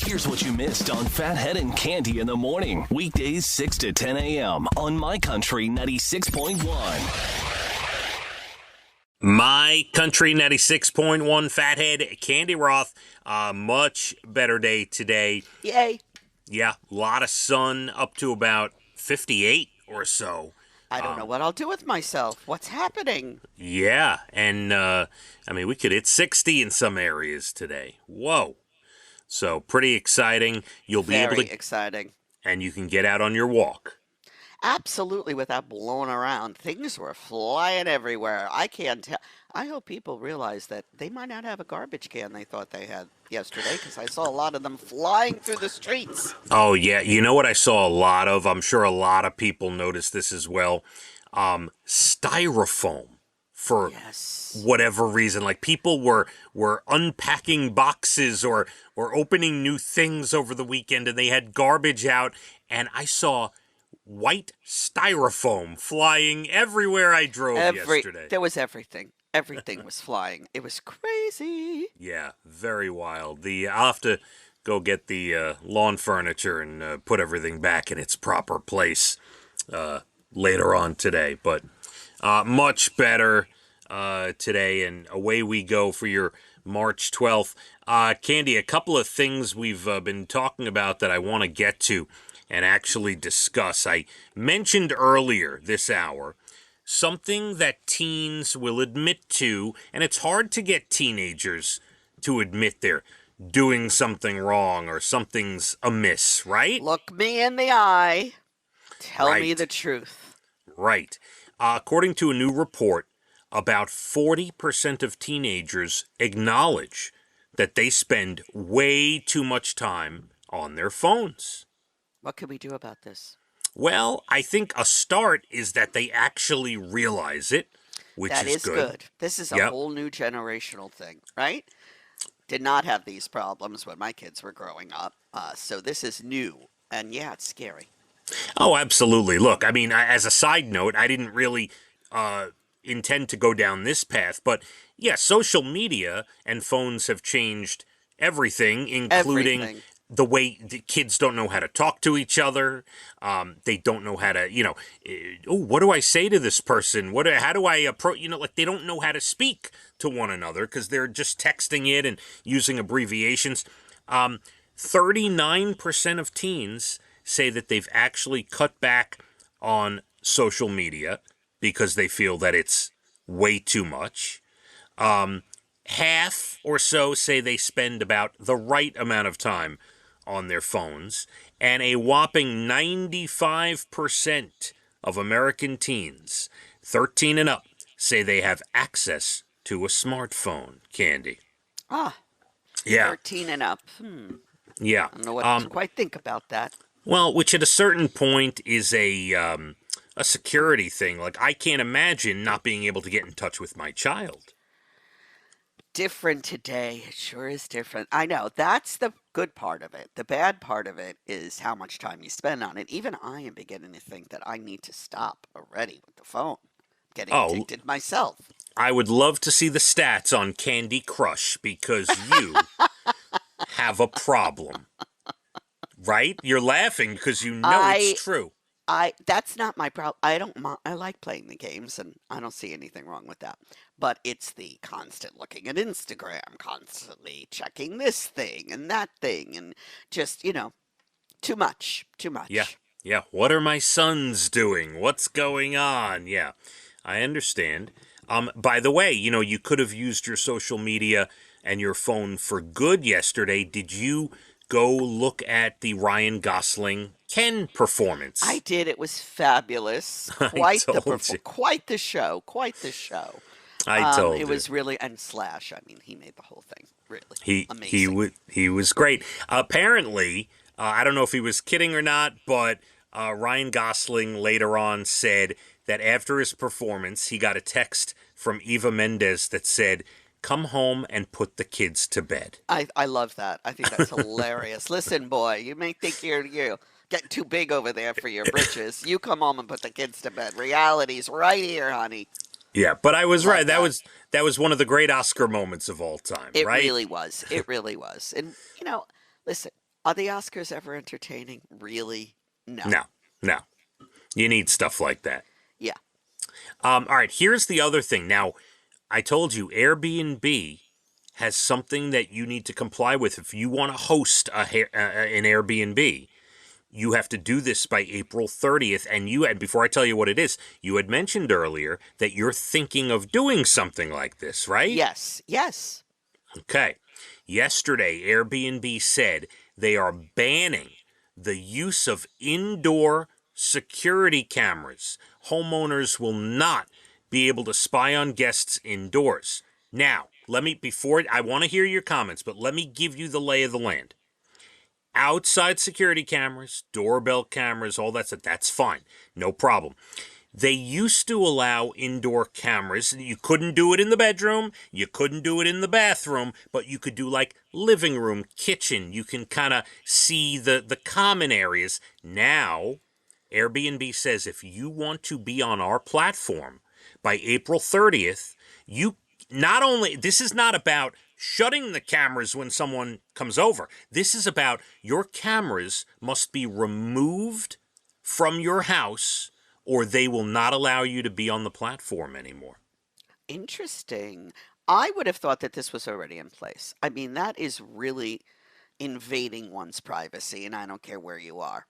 Here's what you missed on Phathead and Cande in the morning. Weekdays 6 to 10 a.m. on My Country 96.1. My Country 96.1 Phathead, Cande Roth. Much better day today. Yay. Yeah, a lot of sun, up to about 58 or so. I don't know what I'll do with myself. What's happening? Yeah, and we could hit 60 in some areas today. Whoa. So pretty exciting. You'll be able to... Very exciting. And you can get out on your walk. Absolutely, without blowing around. Things were flying everywhere. I can't tell. I hope people realize that they might not have a garbage can they thought they had yesterday, because I saw a lot of them flying through the streets. Oh, yeah. You know what I saw a lot of? I'm sure a lot of people noticed this as well. Styrofoam. For whatever reason, like people were unpacking boxes or opening new things over the weekend, and they had garbage out, and I saw white styrofoam flying everywhere I drove yesterday. There was everything. Everything was flying. It was crazy. Yeah, very wild. I'll have to go get the lawn furniture and put everything back in its proper place later on today, but much better today, and away we go for your March 12th. Cande, a couple of things we've been talking about that I want to get to and actually discuss. I mentioned earlier this hour something that teens will admit to, and it's hard to get teenagers to admit they're doing something wrong or something's amiss, right? Look me in the eye. Tell me the truth. Right. According to a new report, about 40% of teenagers acknowledge that they spend way too much time on their phones. What can we do about this? Well, I think a start is that they actually realize it, which is good. That is good. This is a whole new generational thing, right? Did not have these problems when my kids were growing up. So this is new. And yeah, it's scary. Oh, absolutely. Look, I mean, as a side note, I didn't really intend to go down this path, but yeah, social media and phones have changed everything, including the way the kids don't know how to talk to each other. They don't know how to, what do I say to this person? How do I approach, they don't know how to speak to one another because they're just texting it and using abbreviations. 39% of teens say that they've actually cut back on social media because they feel that it's way too much. Half or so say they spend about the right amount of time on their phones, and a whopping 95% of American teens, 13 and up, say they have access to a smartphone, Cande. Yeah. 13 and up. Yeah. I don't know what to quite think about that. Well, which at a certain point is a security thing. Like, I can't imagine not being able to get in touch with my child. Different today. It sure is different. I know. That's the good part of it. The bad part of it is how much time you spend on it. Even I am beginning to think that I need to stop already with the phone. Getting addicted myself. I would love to see the stats on Candy Crush, because you have a problem. Right? You're laughing because you know it's true. That's not my problem. I like playing the games, and I don't see anything wrong with that. But it's the constant looking at Instagram, constantly checking this thing and that thing, and just, too much. Yeah. What are my sons doing? What's going on? Yeah, I understand. By the way, you could have used your social media and your phone for good yesterday. Did you go look at the Ryan Gosling Ken performance? I did. It was fabulous. Quite the show. I told you. It was really, and Slash, he made the whole thing really amazing. He was great. Apparently, I don't know if he was kidding or not, but Ryan Gosling later on said that after his performance, he got a text from Eva Mendes that said, "Come home and put the kids to bed." I love that. I think that's hilarious. Listen, boy, you may think you're getting too big over there for your britches. You come home and put the kids to bed. Reality's right here, honey. Yeah, but I was right. That was one of the great Oscar moments of all time, right? It really was. It really was. And, listen, Are the Oscars ever entertaining? Really? No. No, no. You need stuff like that. Yeah. All right, here's the other thing. Now, I told you Airbnb has something that you need to comply with if you want to host an Airbnb. You have to do this by April 30th. And before I tell you what it is, you had mentioned earlier that you're thinking of doing something like this, right? Yes. Yes. Okay. Yesterday, Airbnb said they are banning the use of indoor security cameras. Homeowners will not be able to spy on guests indoors. Now, before I want to hear your comments, but let me give you the lay of the land. Outside security cameras, doorbell cameras, all that stuff, that's fine. No problem. They used to allow indoor cameras. You couldn't do it in the bedroom. You couldn't do it in the bathroom, but you could do like living room, kitchen. You can kind of see the common areas. Now, Airbnb says if you want to be on our platform by April 30th, this is not about shutting the cameras when someone comes over. This is about your cameras must be removed from your house or they will not allow you to be on the platform anymore. Interesting. I would have thought that this was already in place. I mean, that is really invading one's privacy, and I don't care where you are.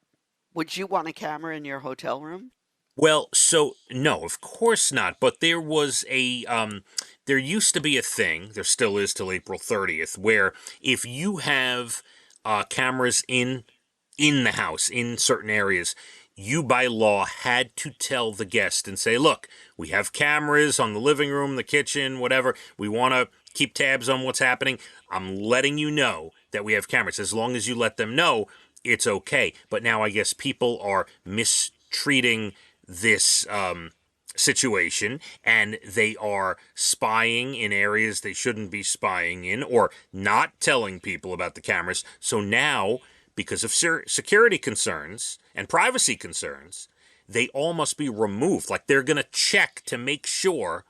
Would you want a camera in your hotel room? Well, so no, of course not. But there used to be a thing, there still is till April 30th, where if you have cameras in the house in certain areas, you by law had to tell the guest and say, look, we have cameras on the living room, the kitchen, whatever. We want to keep tabs on what's happening. I'm letting you know that we have cameras. As long as you let them know, it's okay. But now I guess people are mistreating this situation and they are spying in areas they shouldn't be spying in or not telling people about the cameras. So now, because of security concerns and privacy concerns, they all must be removed. Like they're going to check to make sure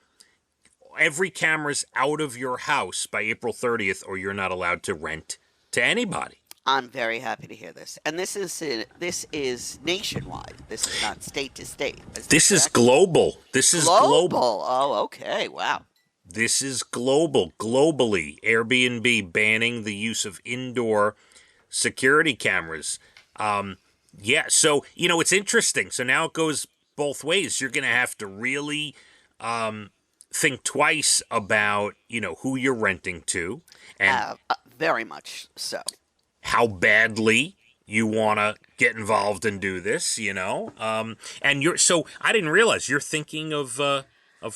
every camera's out of your house by April 30th or you're not allowed to rent to anybody. I'm very happy to hear this. And this is nationwide. This is not state to state. This is global. This is global. Oh, okay. Wow. This is global. Globally, Airbnb banning the use of indoor security cameras. Yeah, so, it's interesting. So now it goes both ways. You're going to have to really think twice about, who you're renting to and Very much so. how badly you want to get involved and do this, so I didn't realize you're thinking of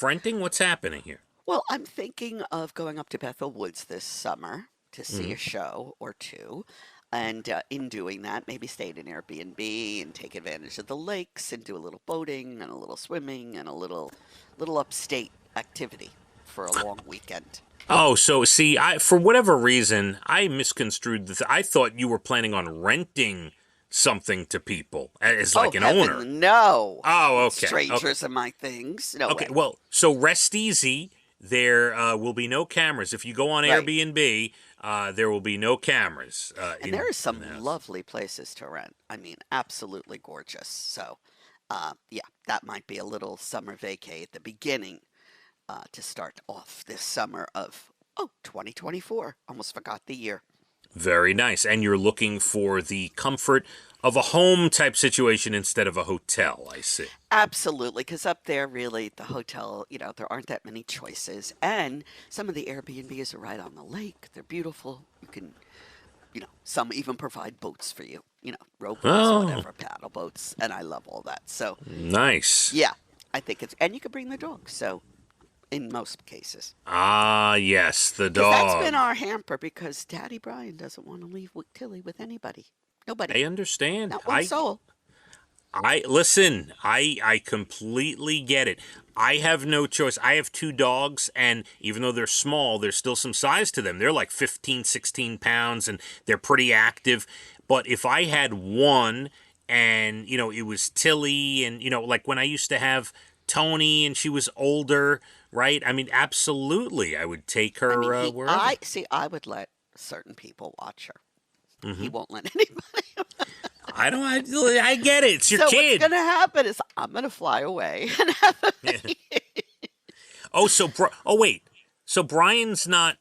renting. What's happening here? Well, I'm thinking of going up to Bethel Woods this summer to see a show or two. And in doing that, maybe stay at an Airbnb and take advantage of the lakes and do a little boating and a little swimming and a little upstate activity for a long weekend. Oh, so see, for whatever reason, I misconstrued I thought you were planning on renting something to people as like an heaven, owner. No. Oh, okay. Strangers and my things. No Okay, way. well, so rest easy. There will be no cameras. If you go on Right. Airbnb, there will be no cameras. And there are some lovely places to rent. I mean, absolutely gorgeous. So, yeah, that might be a little summer vacay at the beginning to start off this summer of 2024. Almost forgot the year. Very nice. And you're looking for the comfort of a home type situation instead of a hotel, I see. Absolutely, because up there, really, the hotel, there aren't that many choices. And some of the Airbnbs are right on the lake. They're beautiful. You can, some even provide boats for you, rowboats, whatever, paddle boats. And I love all that. So, Nice. yeah, I think and you can bring the dog. So, in most cases. Ah, yes, the 'Cause dog. that's been our hamper because Daddy Brian doesn't want to leave Tilly with anybody. Nobody. I understand. Not one soul. Listen, I completely get it. I have no choice. I have two dogs, and even though they're small, there's still some size to them. They're like 15, 16 pounds, and they're pretty active. But if I had one, and, it was Tilly, and, like when I used to have Tony, and she was older, right? I mean, absolutely, I would take her I mean, wherever. I would let certain people watch her. He won't let anybody. I get it. It's your So kid. what's going to happen is I'm going to fly away and have a wait. So Brian's not.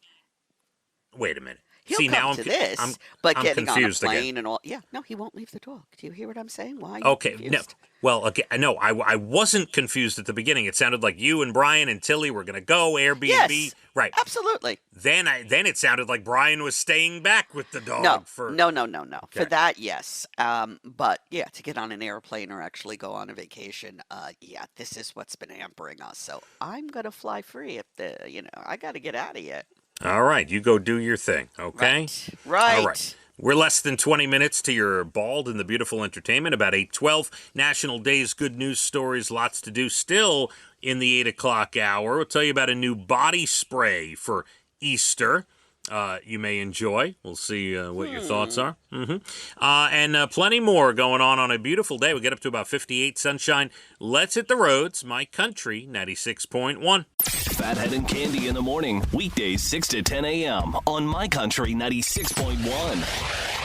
Wait a minute. He'll See, come now to this, but I'm getting on a confused plane again. and all. Yeah, no, he won't leave the dog. Do you hear what I'm saying? Why are you Okay, no. confused? Well, okay, no, I wasn't confused at the beginning. It sounded like you and Brian and Tilly were going to go Airbnb. Yes, Right. absolutely. Then it sounded like Brian was staying back with the dog No, for. no. For Okay. that, yes. But yeah, to get on an airplane or actually go on a vacation, yeah, this is what's been hampering us. So I'm gonna fly free if I got to get out of here. All right, you go do your thing, okay? Right. All right. We're less than 20 minutes to your Bald and the Beautiful entertainment, about 8:12. National Days, good news stories, lots to do still in the 8 o'clock hour. We'll tell you about a new body spray for Easter. You may enjoy. We'll see what your thoughts are. And plenty more going on a beautiful day. We get up to about 58 sunshine. Let's hit the roads. My Country 96.1. Phathead and Cande in the morning, weekdays 6 to 10 a.m. on My Country 96.1.